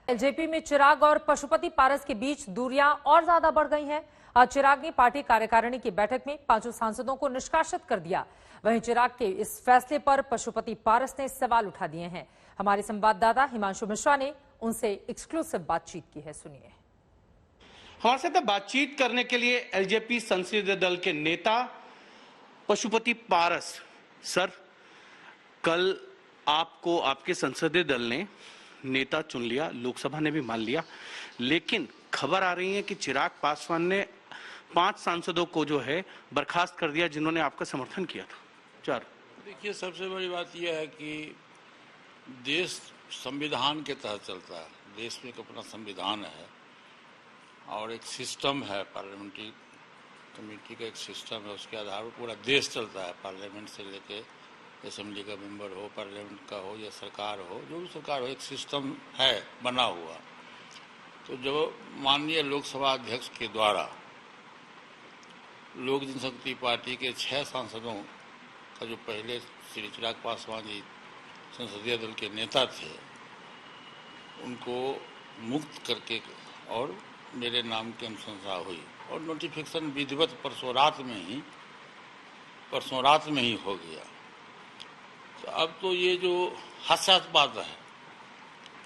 LJP में चिराग और पशुपति पारस के बीच दूरियां और ज्यादा बढ़ गई हैं। आज चिराग ने पार्टी कार्यकारिणी की बैठक में 5 सांसदों को निष्कासित कर दिया। वहीं चिराग के इस फैसले पर पशुपति पारस ने सवाल उठा दिए हैं। हमारे संवाददाता हिमांशु मिश्रा ने उनसे एक्सक्लूसिव बातचीत की है, सुनिए। हमारे साथ बातचीत करने के लिए एलजेपी संसदीय दल के नेता पशुपति पारस। सर, कल आपको आपके संसदीय दल ने नेता चुन लिया, लोकसभा ने भी मान लिया, लेकिन खबर आ रही है कि चिराग पासवान ने 5 सांसदों को जो है बर्खास्त कर दिया जिन्होंने आपका समर्थन किया था। 4। देखिए, सबसे बड़ी बात यह है कि देश संविधान के तहत चलता है। देश में एक अपना संविधान है और एक सिस्टम है, पार्लियामेंट्री कमेटी का एक सिस्टम है। उसके आधार पर पूरा देश चलता है। पार्लियामेंट से लेके असेंबली का मेंबर हो, पार्लियामेंट का हो या सरकार हो, जो भी सरकार हो, एक सिस्टम है बना हुआ। तो जब माननीय लोकसभा अध्यक्ष के द्वारा लोक जनशक्ति पार्टी के 6 सांसदों का, जो पहले श्री चिराग पासवान जी संसदीय दल के नेता थे, उनको मुक्त करके और मेरे नाम की अनुशंसा हुई और नोटिफिकेशन विधिवत परसों रात में ही हो गया। तो अब तो ये जो हास्यास्पद है,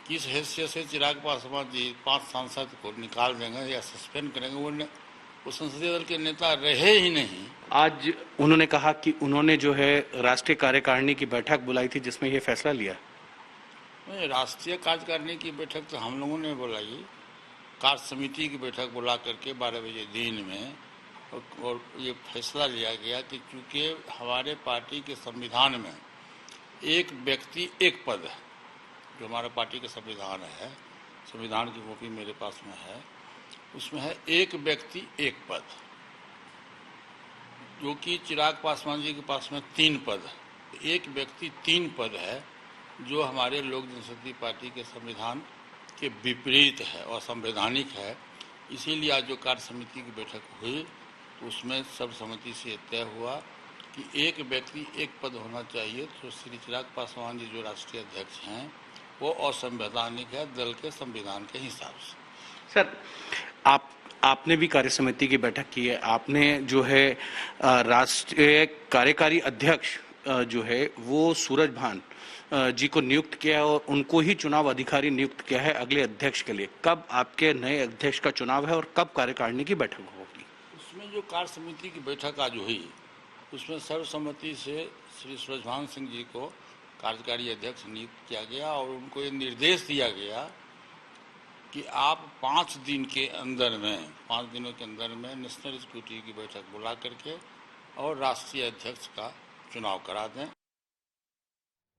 किस हैसियत से चिराग पासवान जी 5 सांसद को निकाल देंगे या सस्पेंड करेंगे, वो संसदीय दल के नेता रहे ही नहीं। आज उन्होंने कहा कि उन्होंने जो है राष्ट्रीय कार्यकारिणी की बैठक बुलाई थी जिसमें ये फैसला लिया। नहीं, राष्ट्रीय कार्यकारिणी की बैठक तो हम लोगों ने बुलाई। कार्य समिति की बैठक बुला करके 12 बजे दिन में, और ये फैसला लिया गया कि चूंकि हमारे पार्टी के संविधान में एक व्यक्ति एक पद है, जो हमारा पार्टी का संविधान है, संविधान की कॉपी मेरे पास में है, उसमें है एक व्यक्ति एक पद, जो कि चिराग पासवान जी के पास में 3 पद है। एक व्यक्ति 3 पद है, जो हमारे लोक जनशक्ति पार्टी के संविधान के विपरीत है और संवैधानिक है। इसीलिए आज जो कार्य समिति की बैठक हुई तो उसमें सर्वसम्मति से तय हुआ कि एक व्यक्ति एक पद होना चाहिए। तो श्री चिराग पासवान जी जो राष्ट्रीय अध्यक्ष हैं वो असंवैधानिक है दल के संविधान के हिसाब से। सर, आपने भी कार्य समिति की बैठक की है। आपने जो है राष्ट्रीय कार्यकारी अध्यक्ष जो है वो सूरज भान जी को नियुक्त किया है और उनको ही चुनाव अधिकारी नियुक्त किया है अगले अध्यक्ष के लिए। कब आपके नए अध्यक्ष का चुनाव है और कब कार्यकारिणी की बैठक होगी? उसमें जो कार्य समिति की बैठक आज हुई उसमें सर्वसम्मति से श्री सूरजभान सिंह जी को कार्यकारी अध्यक्ष नियुक्त किया गया और उनको ये निर्देश दिया गया कि आप 5 दिनों के अंदर में नेशनल एग्जीक्यूटिव की बैठक बुला करके और राष्ट्रीय अध्यक्ष का चुनाव करा दें।